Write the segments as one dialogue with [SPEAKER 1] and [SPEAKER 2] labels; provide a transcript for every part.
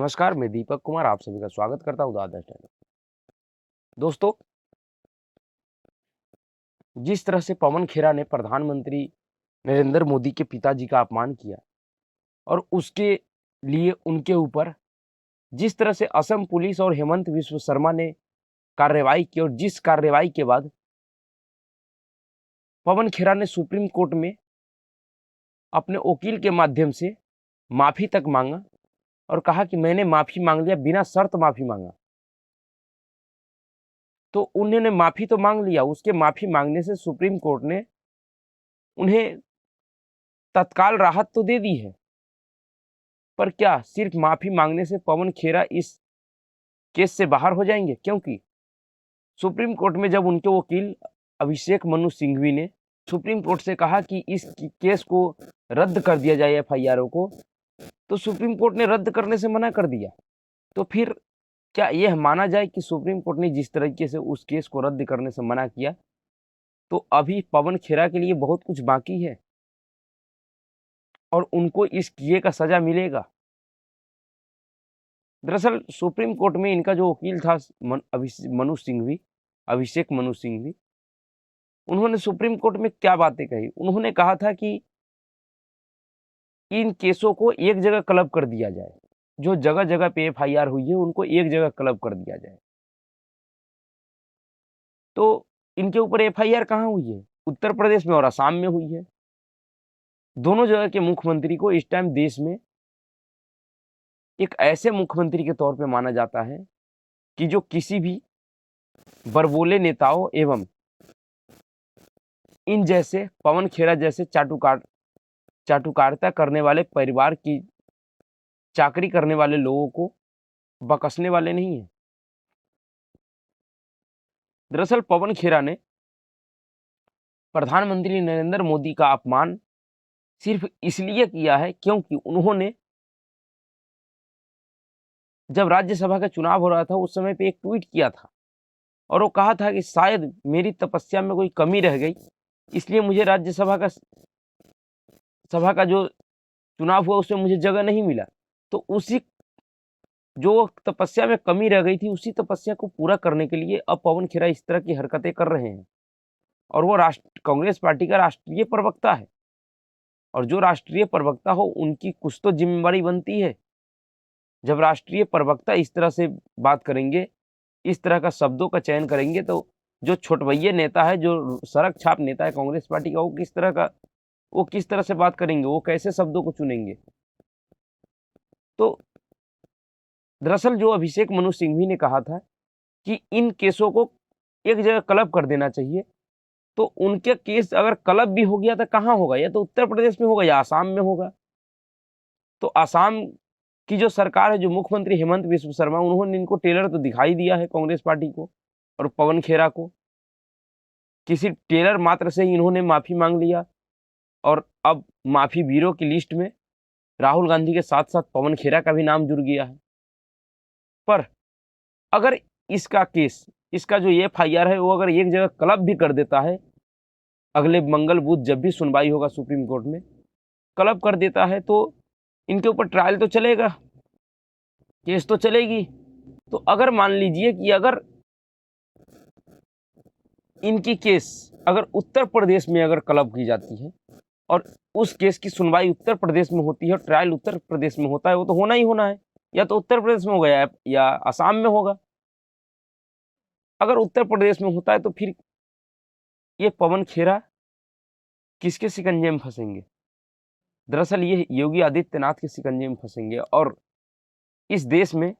[SPEAKER 1] नमस्कार, मैं दीपक कुमार आप सभी का स्वागत करता हूँ द आदर्श टाइम। दोस्तों, जिस तरह से पवन खेरा ने प्रधानमंत्री नरेंद्र मोदी के पिताजी का अपमान किया और उसके लिए उनके ऊपर जिस तरह से असम पुलिस और हेमंत विश्व शर्मा ने कार्रवाई की और जिस कार्रवाई के बाद पवन खेरा ने सुप्रीम कोर्ट में अपने वकील के माध्यम से माफी तक मांगा और कहा कि मैंने माफी मांग लिया, बिना शर्त माफी मांगा। तो उन्होंने माफी तो मांग लिया, उसके माफी मांगने से सुप्रीम कोर्ट ने उन्हें तत्काल राहत तो दे दी है, पर क्या सिर्फ माफी मांगने से पवन खेरा इस केस से बाहर हो जाएंगे? क्योंकि सुप्रीम कोर्ट में जब उनके वकील अभिषेक मनु सिंघवी ने सुप्रीम कोर्ट से कहा कि इस केस को रद्द कर दिया जाए एफआईआर को, तो सुप्रीम कोर्ट ने रद्द करने से मना कर दिया। तो फिर क्या यह माना जाए कि सुप्रीम कोर्ट ने जिस तरीके से उस केस को रद्द करने से मना किया, तो अभी पवन खेरा के लिए बहुत कुछ बाकी है और उनको इस किए का सजा मिलेगा। दरअसल सुप्रीम कोर्ट में इनका जो वकील था अभिषेक मनु सिंघवी, उन्होंने सुप्रीम कोर्ट में क्या बातें कही? उन्होंने कहा था कि इन केसों को एक जगह क्लब कर दिया जाए, जो जगह जगह पे एफआईआर हुई है उनको एक जगह क्लब कर दिया जाए। तो इनके ऊपर एफआईआर कहाँ हुई है? उत्तर प्रदेश में और असम में हुई है। दोनों जगह के मुख्यमंत्री को इस टाइम देश में एक ऐसे मुख्यमंत्री के तौर पे माना जाता है कि जो किसी भी बड़बोले नेताओं एवं इन जैसे पवन खेरा जैसे चाटुकारिता करने वाले परिवार की चाकरी करने वाले लोगों को बकसने वाले नहीं है। दरअसल पवन खेरा ने प्रधानमंत्री नरेंद्र मोदी का अपमान सिर्फ इसलिए किया है क्योंकि उन्होंने जब राज्यसभा का चुनाव हो रहा था उस समय पे एक ट्वीट किया था और वो कहा था कि शायद मेरी तपस्या में कोई कमी रह गई, इसलिए मुझे राज्यसभा का जो चुनाव हुआ उसमें मुझे जगह नहीं मिला। तो उसी जो तपस्या में कमी रह गई थी, उसी तपस्या को पूरा करने के लिए अब पवन खेरा इस तरह की हरकतें कर रहे हैं और वो कांग्रेस पार्टी का राष्ट्रीय प्रवक्ता है और जो राष्ट्रीय प्रवक्ता हो उनकी कुछ तो जिम्मेवारी बनती है। जब राष्ट्रीय प्रवक्ता इस तरह से बात करेंगे, इस तरह का शब्दों का चयन करेंगे, तो जो छोटभैये नेता है, जो सड़क छाप नेता है कांग्रेस पार्टी का, वो किस तरह से बात करेंगे, वो कैसे शब्दों को चुनेंगे? तो दरअसल जो अभिषेक मनु सिंघवी ने कहा था कि इन केसों को एक जगह क्लब कर देना चाहिए, तो उनके केस अगर क्लब भी हो गया तो कहाँ होगा? या तो उत्तर प्रदेश में होगा या आसाम में होगा। तो आसाम की जो सरकार है, जो मुख्यमंत्री हेमंत विश्व शर्मा, उन्होंने इनको टेलर तो दिखाई दिया है कांग्रेस पार्टी को और पवन खेरा को, किसी टेलर मात्र से ही इन्होंने माफी मांग लिया और अब माफी वीरों की लिस्ट में राहुल गांधी के साथ साथ पवन खेरा का भी नाम जुड़ गया है। पर अगर इसका जो एफआईआर है वो अगर एक जगह क्लब भी कर देता है, अगले मंगल बुध जब भी सुनवाई होगा सुप्रीम कोर्ट में, क्लब कर देता है, तो इनके ऊपर ट्रायल तो चलेगा, केस तो चलेगी। तो अगर मान लीजिए कि अगर इनकी केस अगर उत्तर प्रदेश में अगर क्लब की जाती है और उस केस की सुनवाई उत्तर प्रदेश में होती है और ट्रायल उत्तर प्रदेश में होता है, वो तो होना ही होना है, या तो उत्तर प्रदेश में होगा या आसाम में होगा। अगर उत्तर प्रदेश में होता है तो फिर ये पवन खेरा किसके शिकंजे में फंसेंगे? दरअसल ये योगी आदित्यनाथ के शिकंजे में फंसेंगे। और इस देश में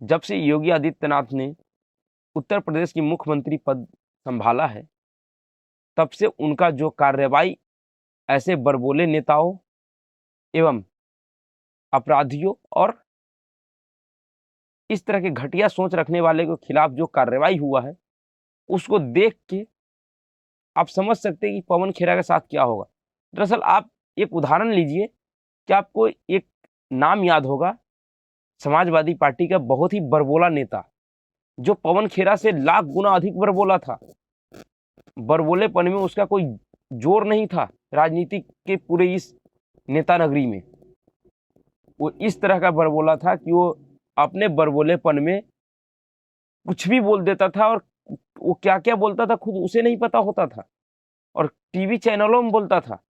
[SPEAKER 1] जब से योगी आदित्यनाथ ने उत्तर प्रदेश की मुख्यमंत्री पद संभाला है, तब से उनका जो कार्रवाई ऐसे बड़बोले नेताओं एवं अपराधियों और इस तरह के घटिया सोच रखने वाले के खिलाफ जो कार्रवाई हुआ है, उसको देख के आप समझ सकते हैं कि पवन खेरा के साथ क्या होगा। दरअसल आप एक उदाहरण लीजिए कि आपको एक नाम याद होगा, समाजवादी पार्टी का बहुत ही बड़बोला नेता जो पवन खेरा से लाख गुना अधिक बड़बोला था। बड़बोलेपन में उसका कोई जोर नहीं था राजनीति के पूरे इस नेता नगरी में। वो इस तरह का बरबोला था कि वो अपने बरबोलेपन में कुछ भी बोल देता था, और वो क्या क्या बोलता था खुद उसे नहीं पता होता था, और टीवी चैनलों में बोलता था।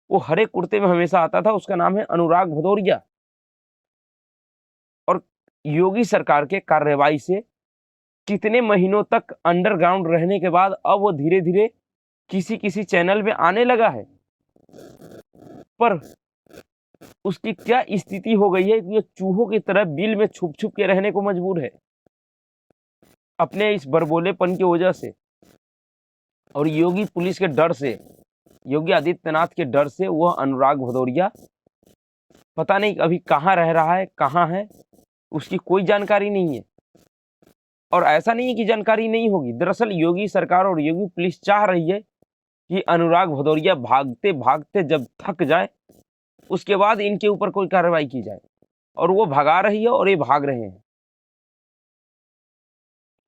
[SPEAKER 1] वो हरे कुर्ते में हमेशा आता था, उसका नाम है अनुराग भदौरिया। और योगी सरकार के कार्रवाई से कितने महीनों तक अंडरग्राउंड रहने के बाद अब वो धीरे धीरे किसी किसी चैनल में आने लगा है। पर उसकी क्या स्थिति हो गई है कि ये चूहों की तरह बिल में छुप छुप के रहने को मजबूर है, अपने इस बरबोलेपन की वजह से और योगी पुलिस के डर से, योगी आदित्यनाथ के डर से। वह अनुराग भदौरिया पता नहीं अभी कहाँ रह रहा है, कहाँ है, उसकी कोई जानकारी नहीं है। और ऐसा नहीं है कि जानकारी नहीं होगी, दरअसल योगी सरकार और योगी पुलिस चाह रही है कि अनुराग भदौरिया भागते भागते जब थक जाए उसके बाद इनके ऊपर कोई कार्रवाई की जाए, और वो भगा रही है और ये भाग रहे हैं।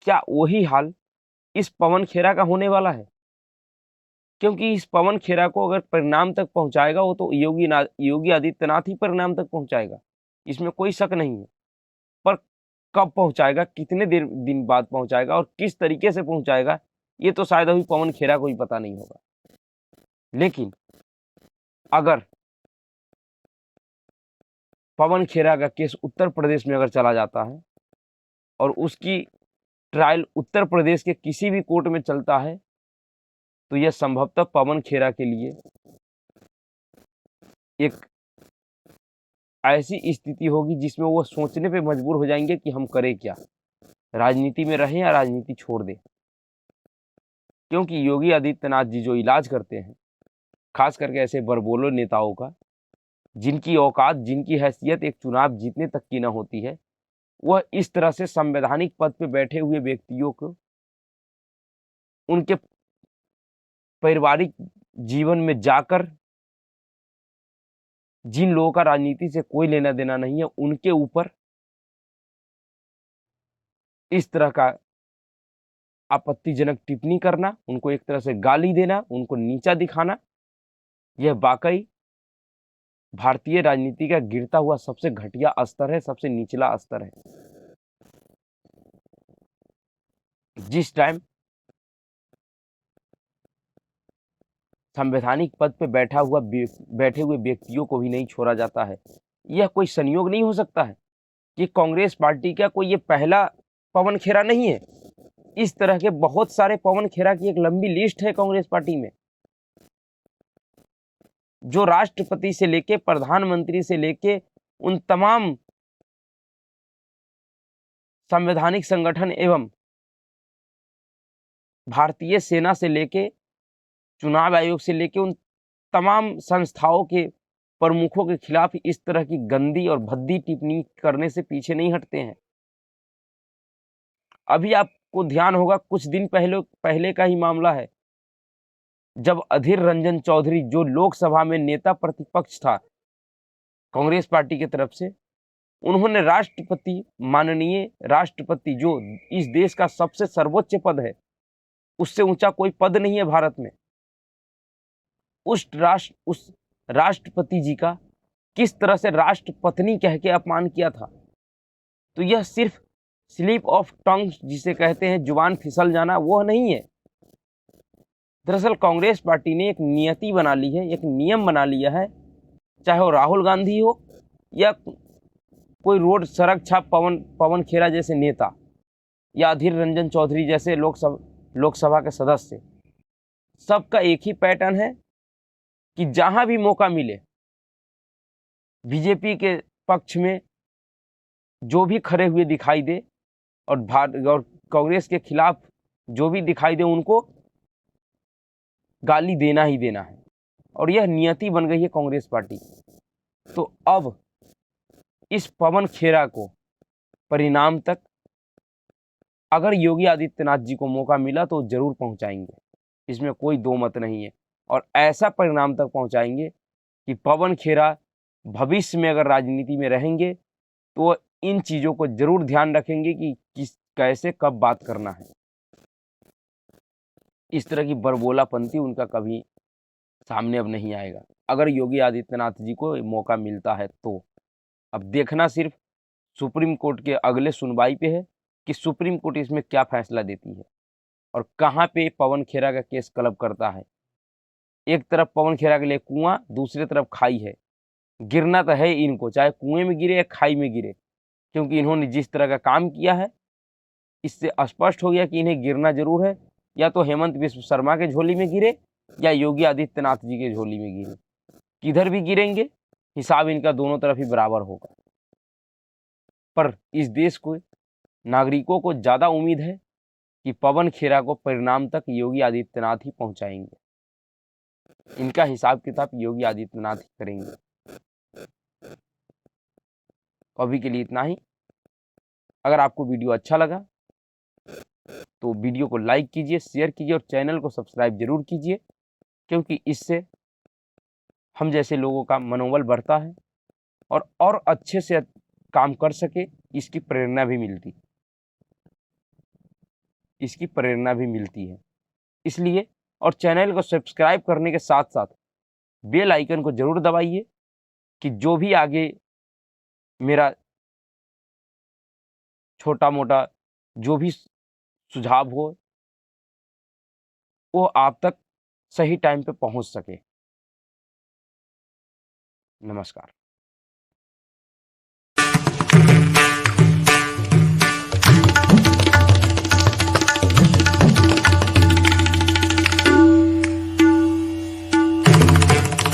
[SPEAKER 1] क्या वही हाल इस पवन खेरा का होने वाला है? क्योंकि इस पवन खेरा को अगर परिणाम तक पहुंचाएगा वो तो योगी आदित्यनाथ ही परिणाम तक पहुंचाएगा, इसमें कोई शक नहीं है। पर कब पहुंचाएगा, कितने देर दिन बाद पहुंचाएगा और किस तरीके से पहुंचाएगा, ये तो शायद अभी पवन खेरा को ही पता नहीं होगा। लेकिन अगर पवन खेरा का केस उत्तर प्रदेश में अगर चला जाता है और उसकी ट्रायल उत्तर प्रदेश के किसी भी कोर्ट में चलता है, तो यह संभवतः पवन खेरा के लिए एक ऐसी स्थिति होगी जिसमें वो सोचने पे मजबूर हो जाएंगे कि हम करें क्या, राजनीति में रहें या राजनीति छोड़ दें। क्योंकि योगी आदित्यनाथ जी जो इलाज करते हैं, खास करके ऐसे बरबोलो नेताओं का, जिनकी औकात, जिनकी हैसियत एक चुनाव जीतने तक की न होती है, वह इस तरह से संवैधानिक पद पे बैठे हुए व्यक्तियों को उनके पारिवारिक जीवन में जाकर, जिन लोगों का राजनीति से कोई लेना देना नहीं है, उनके ऊपर इस तरह का आपत्तिजनक टिप्पणी करना, उनको एक तरह से गाली देना, उनको नीचा दिखाना, यह वाकई भारतीय राजनीति का गिरता हुआ सबसे घटिया स्तर है, सबसे निचला स्तर है। जिस टाइम संवैधानिक पद पे बैठे हुए व्यक्तियों को भी नहीं छोड़ा जाता है, यह कोई संयोग नहीं हो सकता है कि कांग्रेस पार्टी का कोई ये पहला पवन खेरा नहीं है। इस तरह के बहुत सारे पवन खेरा की एक लंबी लिस्ट है कांग्रेस पार्टी में, जो राष्ट्रपति से लेके प्रधानमंत्री से लेके उन तमाम संवैधानिक संगठन एवं भारतीय सेना से लेके चुनाव आयोग से लेके उन तमाम संस्थाओं के प्रमुखों के खिलाफ इस तरह की गंदी और भद्दी टिप्पणी करने से पीछे नहीं हटते हैं। अभी आपको ध्यान होगा, कुछ दिन पहले का ही मामला है, जब अधीर रंजन चौधरी जो लोकसभा में नेता प्रतिपक्ष था कांग्रेस पार्टी की तरफ से, उन्होंने राष्ट्रपति, माननीय राष्ट्रपति जो इस देश का सबसे सर्वोच्च पद है, उससे ऊंचा कोई पद नहीं है भारत में, उस राष्ट्रपति जी का किस तरह से राष्ट्रपत्नी कह के अपमान किया था। तो यह सिर्फ स्लिप ऑफ टंग जिसे कहते हैं, जुबान फिसल जाना, वह नहीं है। दरअसल कांग्रेस पार्टी ने एक नियति बना ली है, एक नियम बना लिया है, चाहे वो राहुल गांधी हो या कोई रोड सड़क छाप पवन खेरा जैसे नेता या अधीर रंजन चौधरी जैसे लोकसभा के सदस्य, सबका एक ही पैटर्न है कि जहां भी मौका मिले बीजेपी के पक्ष में जो भी खड़े हुए दिखाई दे और कांग्रेस के खिलाफ जो भी दिखाई दे, उनको गाली देना ही देना है, और यह नियति बन गई है कांग्रेस पार्टी। तो अब इस पवन खेरा को परिणाम तक अगर योगी आदित्यनाथ जी को मौका मिला तो जरूर पहुंचाएंगे, इसमें कोई दो मत नहीं है। और ऐसा परिणाम तक पहुंचाएंगे कि पवन खेरा भविष्य में अगर राजनीति में रहेंगे तो इन चीजों को जरूर ध्यान रखेंगे कि कैसे कब बात करना है। इस तरह की बरबोलापंती उनका कभी सामने अब नहीं आएगा। अगर योगी आदित्यनाथ जी को मौका मिलता है तो। अब देखना सिर्फ सुप्रीम कोर्ट के अगले सुनवाई पे है कि सुप्रीम कोर्ट इसमें क्या फैसला देती है और कहाँ पे पवन खेरा का केस क्लब करता है। एक तरफ पवन खेरा के लिए कुआं, दूसरी तरफ खाई है। गिरना तो है इनको, चाहे कुएं में गिरे या खाई में गिरे, क्योंकि इन्होंने जिस तरह का काम किया है इससे स्पष्ट हो गया कि इन्हें गिरना जरूर है। या तो हेमंत बिस्व शर्मा के झोली में गिरे या योगी आदित्यनाथ जी के झोली में गिरे। किधर भी गिरेंगे हिसाब इनका दोनों तरफ ही बराबर होगा। पर इस देश को, नागरिकों को ज्यादा उम्मीद है कि पवन खेरा को परिणाम तक योगी आदित्यनाथ ही पहुंचाएंगे। इनका हिसाब किताब योगी आदित्यनाथ ही करेंगे। अभी के लिए इतना ही। अगर आपको वीडियो अच्छा लगा तो वीडियो को लाइक कीजिए, शेयर कीजिए और चैनल को सब्सक्राइब जरूर कीजिए, क्योंकि इससे हम जैसे लोगों का मनोबल बढ़ता है और अच्छे से काम कर सके इसकी प्रेरणा भी मिलती है। इसलिए और चैनल को सब्सक्राइब करने के साथ साथ बेल आइकन को जरूर दबाइए कि जो भी आगे मेरा छोटा मोटा जो भी सुझाव हो वो आप तक सही टाइम पे पहुंच सके। नमस्कार।